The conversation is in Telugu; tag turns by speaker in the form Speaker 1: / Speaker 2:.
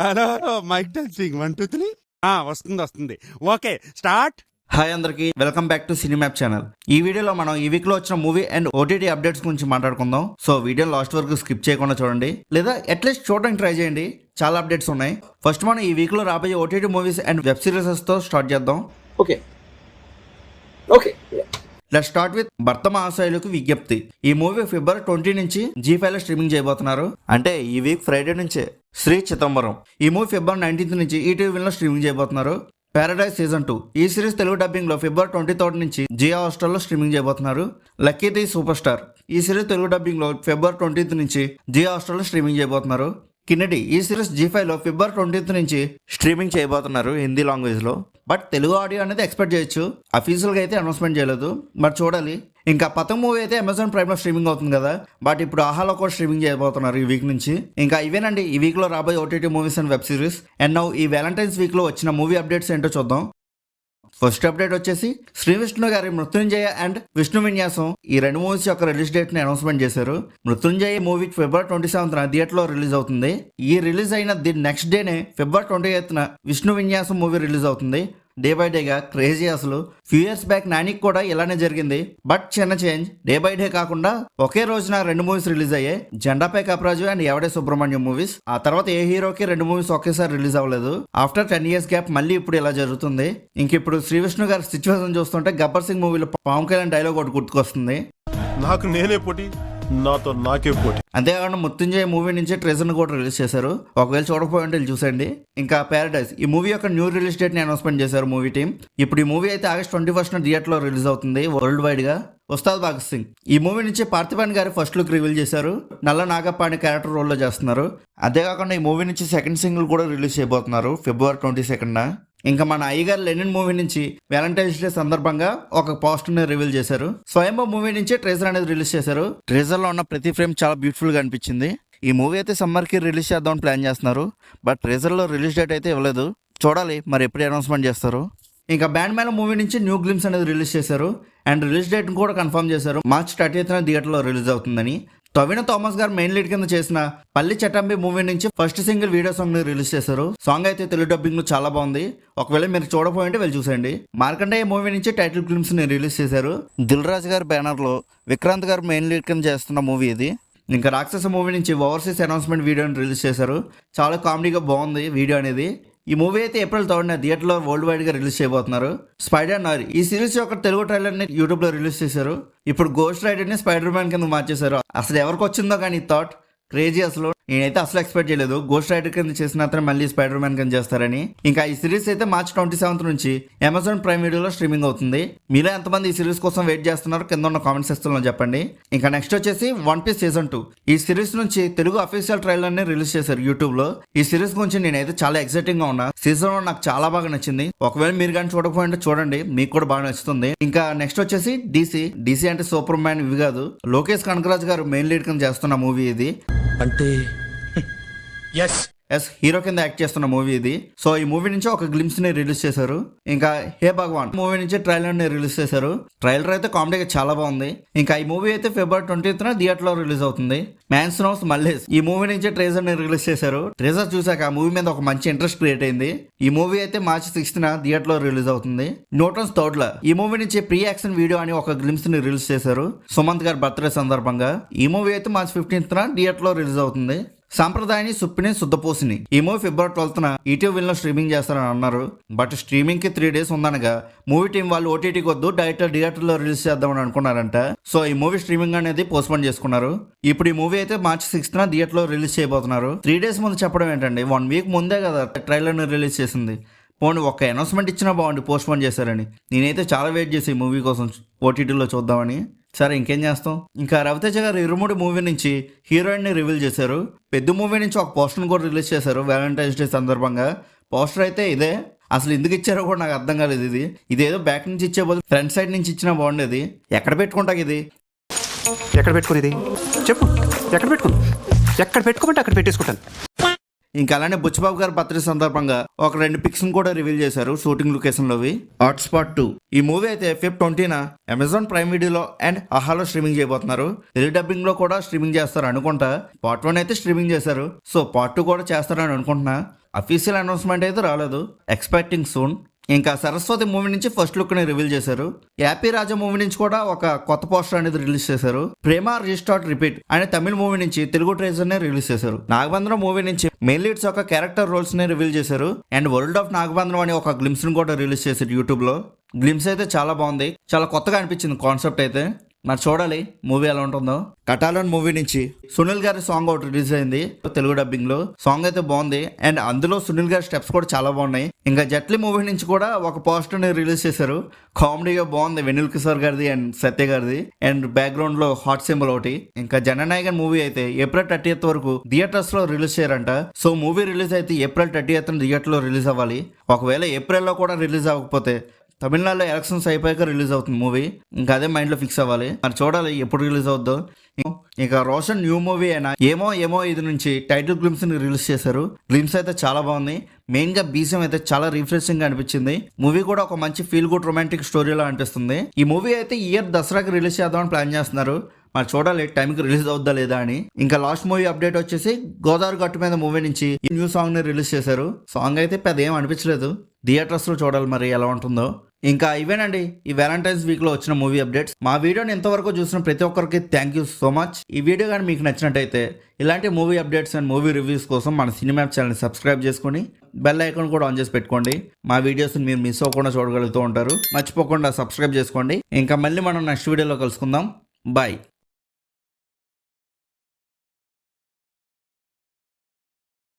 Speaker 1: హలో మైక్ టెస్టింగ్ 1 2 3 వస్తుంది ఓకే స్టార్ట్.
Speaker 2: హాయ్ అందరికి, వెల్కమ్ బ్యాక్ టు సినిమాప్ ఛానల్. ఈ వీడియోలో మనం ఈ వీక్ లో వచ్చిన మూవీ అండ్ ఓటీటీ అప్డేట్స్ గురించి మాట్లాడుకుందాం. సో వీడియో లాస్ట్ వరకు స్కిప్ చేయకుండా చూడండి, లేదా అట్లీస్ట్ చూడడానికి ట్రై చేయండి. చాలా అప్డేట్స్ ఉన్నాయి. ఫస్ట్ మనం ఈ వీక్ లో రాబోయే OTT movies and web series తో స్టార్ట్ చేద్దాం.
Speaker 3: Okay
Speaker 2: let's start with Bhartha Mahasayulaku విజ్ఞప్తి. ఈ మూవీ ఫిబ్రవరి 20 నుంచి G5 లో స్ట్రీమింగ్ చేయబోతున్నారు. అంటే ఈ వీక్ ఫ్రైడే నుంచే. శ్రీ చిదంబరం ఈ మూవీ ఫిబ్రవరి 19 నుంచి ఈటీవీ లో స్ట్రీమింగ్ చేయబోతున్నారు. పారడైజ్ సీజన్ 2 ఈ సిరీస్ తెలుగు డబ్బింగ్ లో ఫిబ్రవరి 23 నుంచి జియో హాట్‌స్టార్ లో స్ట్రీమింగ్ చేయబోతున్నారు. లక్కీ ది సూపర్ స్టార్ ఈ సిరీస్ తెలుగు డబ్బింగ్ లో ఫిబ్రవరి 20 నుంచి జియో హాట్‌స్టార్ లో స్ట్రీమింగ్ చేయబోతున్నారు. కిన్నెడి ఈ సిరీస్ G5 లో ఫిబ్రవరి 20 నుంచి స్ట్రీమింగ్ చేయబోతున్నారు హిందీ లాంగ్వేజ్ లో. బట్ తెలుగు ఆడియో అనేది ఎక్స్పెక్ట్ చేయొచ్చు. అఫీషియల్ గా అయితే అనౌన్స్మెంట్ చేయలేదు, మరి చూడాలి. ఇంకా పతంగ్ మూవీ అయితే అమెజాన్ ప్రైమ్ లో స్ట్రీమింగ్ అవుతుంది కదా, బట్ ఇప్పుడు ఆహాలో కూడా స్ట్రీమింగ్ చేయబోతున్నారు ఈ వీక్ నుంచి. ఇంకా ఇవేనండి ఈ వీక్ లో రాబోయే OTT movies and web series. And now ఈ వ్యాలంటైన్స్ వీక్ లో వచ్చిన మూవీ అప్డేట్స్ ఏంటో చూద్దాం. ఫస్ట్ అప్డేట్ వచ్చేసి శ్రీ విష్ణు గారి మృత్యుంజయ అండ్ విష్ణు విన్యాసం ఈ రెండు మూవీస్ యొక్క రిలీజ్ డేట్ ని అనౌన్స్మెంట్ చేశారు. మృత్యుంజయ మూవీ ఫిబ్రవరి 27 థియేటర్ లో రిలీజ్ అవుతుంది. ఈ రిలీజ్ అయిన ది నెక్స్ట్ డేనే ఫిబ్రవరి 28 విష్ణు విన్యాసం మూవీ రిలీజ్ అవుతుంది. డే బై డేగా క్రేజీ. అసలు ఫ్యూ ఇయర్స్ బ్యాక్ నానికి కూడా ఇలానే జరిగింది, బట్ చిన్న చేంజ్. డే బై డే కాకుండా ఒకే రోజున రెండు మూవీస్ రిలీజ్ అయ్యాయి. జెండాపై కపరాజు అండ్ ఎవడే సుబ్రహ్మణ్యం మూవీస్. ఆ తర్వాత ఏ హీరోకి రెండు మూవీస్ ఒకేసారి రిలీజ్ అవ్వలేదు. ఆఫ్టర్ 10 years గ్యాప్ మళ్ళీ ఇప్పుడు ఇలా జరుగుతుంది. ఇంక ఇప్పుడు శ్రీ విష్ణు గారి సిచ్యువేషన్ చూస్తుంటే గబ్బర్ సింగ్ మూవీలో పవన్ కళ్యాణ్ డైలాగ్ ఒకటి గుర్తుకొస్తుంది,
Speaker 4: నాకు నేనే పోటీ, నాతో నాకే పోటీ.
Speaker 2: అంతేకాకుండా మృత్యుంజయ మూవీ నుంచి ట్రెజర్ ని కూడా రిలీజ్ చేశారు. ఒకవేళ చూడకపోయింటే చూసండి. ఇంకా పారడైజ్ ఈ మూవీ యొక్క న్యూ రిలీజ్ డేట్ ని అనౌన్స్మెంట్ చేశారు మూవీ టీమ్. ఇప్పుడు ఈ మూవీ అయితే ఆగస్ట్ 21 థియేటర్ లో రిలీజ్ అవుతుంది వరల్డ్ వైడ్ గా. ఉస్తాద్ భగత్ సింగ్ ఈ మూవీ నుంచి పార్థిబన్ గారి ఫస్ట్ లుక్ రివీల్ చేశారు. నల్ల నాగప్ప అనే క్యారెక్టర్ రోల్ లో చేస్తున్నారు. అంతేకాకుండా ఈ మూవీ నుంచి సెకండ్ సింగిల్ కూడా రిలీజ్ చేయబోతున్నారు ఫిబ్రవరి 22. ఇంకా మన అయ్యగారు లెనిన్ మూవీ నుంచి వ్యాలంటైన్స్ డే సందర్భంగా ఒక పోస్టర్ ని రివీల్ చేశారు. స్వయంభూ మూవీ నుంచి ట్రేజర్ అనేది రిలీజ్ చేశారు. ట్రేజర్ లో ఉన్న ప్రతి ఫ్రేమ్ చాలా బ్యూటిఫుల్ గా అనిపించింది. ఈ మూవీ అయితే సమ్మర్ కి రిలీజ్ చేద్దామని ప్లాన్ చేస్తున్నారు, బట్ ట్రేజర్ లో రిలీజ్ డేట్ అయితే ఇవ్వలేదు. చూడాలి మరి ఎప్పుడు అనౌన్స్మెంట్ చేస్తారు. ఇంకా బ్యాండ్ మేళ మూవీ నుంచి న్యూ గ్లిమ్స్ అనేది రిలీజ్ చేశారు అండ్ రిలీజ్ డేట్ కూడా కన్ఫర్మ్ చేశారు. మార్చ్ 30 థియేటర్ లో రిలీజ్ అవుతుందని. టొవినో థామస్ గారు మెయిన్ లీడ్ కింద చేసిన పల్లి చట్టంబి మూవీ నుంచి ఫస్ట్ సింగిల్ వీడియో సాంగ్ ని రిలీజ్ చేశారు. సాంగ్ అయితే తెలుగు డబ్బింగ్ లో చాలా బాగుంది. ఒకవేళ మీరు చూడపోయింటే వెళ్ళి చూసండి. మార్కండేయ మూవీ నుంచి టైటిల్ ఫిల్మ్స్ ని రిలీజ్ చేశారు. దిల్ రాజు గారి బ్యానర్ లో విక్రాంత్ గారు మెయిన్ లీడ్ కింద చేస్తున్న మూవీ ఇది. ఇంకా రాక్షస మూవీ నుంచి ఓవర్సీస్ అనౌన్స్మెంట్ వీడియోని రిలీజ్ చేశారు. చాలా కామెడీగా బాగుంది వీడియో అనేది. ఈ మూవీ అయితే ఏప్రిల్ 3 థియేటర్ లో వరల్డ్ వైడ్ గా రిలీజ్ చేయబోతున్నారు. స్పైడర్ నారి ఈ సిరీస్ యొక్క తెలుగు ట్రైలర్ ని యూట్యూబ్ లో రిలీజ్ చేశారు. ఇప్పుడు గోస్ట్ రైడర్ ని స్పైడర్ మ్యాన్ కింద మార్చేశారు. అసలు ఎవరికి వచ్చిందో కానీ థాట్ క్రేజీ. అసలు నేనైతే అసలు ఎక్స్పెక్ట్ చేయలేదు గోస్ట్ రైడర్ కింద చేసిన అతను మళ్ళీ స్పైడర్ మ్యాన్ కింద చేస్తారని. ఇంకా ఈ సిరీస్ అయితే మార్చ్ 27 నుంచి అమెజాన్ ప్రైమ్ వీడియోలో స్ట్రీమింగ్ అవుతుంది. మీలో ఎంతమంది ఈ సిరీస్ కోసం వెయిట్ చేస్తున్నారు కింద ఉన్న కామెంట్ సెక్షన్ లో చెప్పండి. ఇంకా నెక్స్ట్ వచ్చేసి వన్ పీస్ సీజన్ 2 ఈ సిరీస్ నుంచి తెలుగు అఫీషియల్ ట్రైలర్ ని రిలీజ్ చేశారు యూట్యూబ్ లో. ఈ సిరీస్ గురించి నేనైతే చాలా ఎక్సైటింగ్ గా ఉన్నా. సీజన్ 1 నాకు చాలా బాగా నచ్చింది. ఒకవేళ మీరు కానీ చూడకపోయింటే చూడండి, మీకు కూడా బాగా నచ్చుతుంది. ఇంకా నెక్స్ట్ వచ్చేసి డీసీ అంటే సూపర్ మ్యాన్ ఇవి కాదు, లోకేష్ కనకరాజ్ గారు మెయిన్ లీడ్ కింద చేస్తున్న మూవీ ఇది.
Speaker 4: అంటే
Speaker 2: ఎస్ హీరో కింద యాక్ట్ చేస్తున్న మూవీ ఇది. సో ఈ మూవీ నుంచి ఒక గ్లిమ్స్ ని రిలీజ్ చేశారు. ఇంకా హే భగవాన్ మూవీ నుంచి ట్రైలర్ ని రిలీజ్ చేశారు. ట్రైలర్ అయితే కామెడీగా చాలా బాగుంది. ఇంకా ఈ మూవీ అయితే ఫిబ్రవరి 20 థియేటర్ లో రిలీజ్ అవుతుంది. మ్యాన్స్ నౌస్ మల్లేష్ ఈ మూవీ నుంచి ట్రేజర్ ని రిలీజ్ చేశారు. ట్రేజర్ చూసాక ఆ మూవీ మీద ఒక మంచి ఇంట్రెస్ట్ క్రియేట్ అయింది. ఈ మూవీ అయితే మార్చి 6 థియేటర్ లో రిలీజ్ అవుతుంది. న్యూటన్స్ థర్డ్ ఈ మూవీ నుంచి ప్రీ యాక్షన్ వీడియో అని ఒక గ్లిమ్స్ ని రిలీజ్ చేశారు సుమంత్ గారి బర్త్డే సందర్భంగా. ఈ మూవీ అయితే మార్చి 15 థియేటర్ లో రిలీజ్ అవుతుంది. సాంప్రదాయాన్ని సుప్పిని శుద్ధపోసిని ఈ మూవీ ఫిబ్రవరి 12 ఈటీవీ లో స్ట్రీమింగ్ చేస్తారని అన్నారు. బట్ స్ట్రీమింగ్ కి 3 days ఉందనగా మూవీ టీం వాళ్ళు ఓటీటీకి వద్దు డైరెక్ట్ థియేటర్ లో రిలీజ్ చేద్దామని అనుకున్నారంట. సో ఈ మూవీ స్ట్రీమింగ్ అనేది పోస్ట్పోన్ చేసుకున్నారు. ఇప్పుడు ఈ మూవీ అయితే మార్చి 6 థియేటర్ లో రిలీజ్ చేయబోతున్నారు. 3 days ముందు చెప్పడం ఏంటండి, 1 week ముందే కదా ట్రైలర్ ని రిలీజ్ చేసింది. పోనీ ఒక అనౌన్స్మెంట్ ఇచ్చినా బాగుండి, పోస్ట్పోన్ చేశారని. నేనైతే చాలా వెయిట్ చేసి ఈ మూవీ కోసం ఓటీటీలో చూద్దామని. సరే ఇంకేం చేస్తాం. ఇంకా రవితేజ గారు ఇరుముడి మూవీ నుంచి హీరోయిన్ ని రివీల్ చేశారు. పెద్ద మూవీ నుంచి ఒక పోస్టర్ కూడా రిలీజ్ చేశారు వ్యాలంటైన్స్ డే సందర్భంగా. పోస్టర్ అయితే ఇదే. అసలు ఎందుకు ఇచ్చారో కూడా నాకు అర్థం కాలేదు. ఇదేదో బ్యాక్ నుంచి ఇచ్చే బదులు ఫ్రంట్ సైడ్ నుంచి ఇచ్చినా బాగుండేది. ఎక్కడ పెట్టుకుంటా ఇది?
Speaker 3: ఎక్కడ పెట్టుకునేది చెప్పు. ఎక్కడ పెట్టుకోమంటే అక్కడ పెట్టేసుకుంటాను.
Speaker 2: ఇంకా అలానే బుచ్చిబాబు గారి బర్త్డే సందర్భంగా ఒక 2 పిక్స్ కూడా రివీల్ చేశారు షూటింగ్ లొకేషన్ లోవి. హాట్స్పాట్ 2 ఈ మూవీ అయితే ఫిబ్రవరి 20 అమెజాన్ ప్రైమ్ వీడియోలో అండ్ ఆహాలో స్ట్రీమింగ్ చేయబోతున్నారు. తెలుగు డబ్బింగ్ లో కూడా స్ట్రీమింగ్ చేస్తారు అనుకుంటా. పార్ట్ 1 అయితే స్ట్రీమింగ్ చేశారు. సో పార్ట్ 2 కూడా చేస్తారని అనుకుంటున్నా. అఫీషియల్ అనౌన్స్మెంట్ అయితే రాలేదు, ఎక్స్పెక్టింగ్ సూన్. ఇంకా సరస్వతి మూవీ నుంచి ఫస్ట్ లుక్ ని రివీల్ చేశారు. యాపీ రాజా మూవీ నుంచి కూడా ఒక కొత్త పోస్టర్ అనేది రిలీజ్ చేశారు. ప్రేమ రీస్టార్ట్ రిపీట్ అనే తమిళ మూవీ నుంచి తెలుగు ట్రైలర్ ని రిలీజ్ చేశారు. నాగబంధనం మూవీ నుంచి మెయిన్ లీడ్స్ ఒక క్యారెక్టర్ రోల్స్ ని రివీల్ చేశారు. అండ్ వరల్డ్ ఆఫ్ నాగబంధనం అని ఒక గ్లిమ్స్ ని కూడా రిలీజ్ చేశారు యూట్యూబ్ లో. గ్లిమ్స్ అయితే చాలా బాగుంది, చాలా కొత్తగా అనిపించింది కాన్సెప్ట్ అయితే. మరి చూడాలి మూవీ ఎలా ఉంటుందో. కటాలన్ మూవీ నుంచి సునీల్ గారి సాంగ్ ఒకటి రిలీజ్ అయింది తెలుగు డబ్బింగ్ లో. సాంగ్ అయితే బాగుంది అండ్ అందులో సునీల్ గారి స్టెప్స్ కూడా చాలా బాగున్నాయి. ఇంకా జట్లీ మూవీ నుంచి కూడా ఒక పోస్టర్ ని రిలీజ్ చేశారు. కామెడీగా బాగుంది, వెనిల్ కిషోర్ గారిది అండ్ సత్య గారిది. అండ్ బ్యాక్గ్రౌండ్ లో హాట్ సింబల్ ఒకటి. ఇంకా జననాయకన్ మూవీ అయితే ఏప్రిల్ 30th వరకు థియేటర్స్ లో రిలీజ్ చేయారంట. సో మూవీ రిలీజ్ అయితే ఏప్రిల్ 30th థియేటర్ లో రిలీజ్ అవ్వాలి. ఒకవేళ ఏప్రిల్ లో కూడా రిలీజ్ అవ్వకపోతే తమిళనాడులో ఎలక్షన్స్ అయిపోయాక రిలీజ్ అవుతుంది మూవీ. ఇంకా అదే మైండ్లో ఫిక్స్ అవ్వాలి. మరి చూడాలి ఎప్పుడు రిలీజ్ అవుద్దో. ఇక రోషన్ న్యూ మూవీ అయినా ఏమో ఏమో ఇది నుంచి టైటిల్ గ్లిమ్స్ ని రిలీజ్ చేశారు. గ్లిమ్స్ అయితే చాలా బాగుంది. మెయిన్ గా బీజిఎం అయితే చాలా రిఫ్రెషింగ్ గా అనిపించింది. మూవీ కూడా ఒక మంచి ఫీల్ గుడ్ రొమాంటిక్ స్టోరీలా అనిపిస్తుంది. ఈ మూవీ అయితే ఈ ఇయర్ దసరాకి రిలీజ్ చేద్దామని ప్లాన్ చేస్తున్నారు. మరి చూడాలి టైంకి రిలీజ్ అవుద్దా లేదా అని. ఇంకా లాస్ట్ మూవీ అప్డేట్ వచ్చేసి గోదావరి గట్టు మీద మూవీ నుంచి ఈ న్యూ సాంగ్ ని రిలీజ్ చేశారు. సాంగ్ అయితే పెద్ద ఏం అనిపించలేదు. థియేటర్స్ లో చూడాలి మరి ఎలా ఉంటుందో. ఇంకా ఇవేనండి ఈ వ్యాలంటైన్స్ వీక్ లో వచ్చిన మూవీ అప్డేట్స్. మా వీడియోని ఎంతవరకు చూసిన ప్రతి ఒక్కరికి థ్యాంక్ యూ సో మచ్. ఈ వీడియో కానీ మీకు నచ్చినట్టయితే ఇలాంటి movie updates and movie reviews కోసం మన సినిమా ఛానల్ సబ్స్క్రైబ్ చేసుకొని బెల్ ఐకాన్ కూడా ఆన్ చేసి పెట్టుకోండి. మా వీడియోస్ మీరు మిస్ అవ్వకుండా చూడగలుగుతూ ఉంటారు. మర్చిపోకుండా సబ్స్క్రైబ్ చేసుకోండి. ఇంకా మళ్ళీ మనం నెక్స్ట్ వీడియోలో కలుసుకుందాం. బాయ్.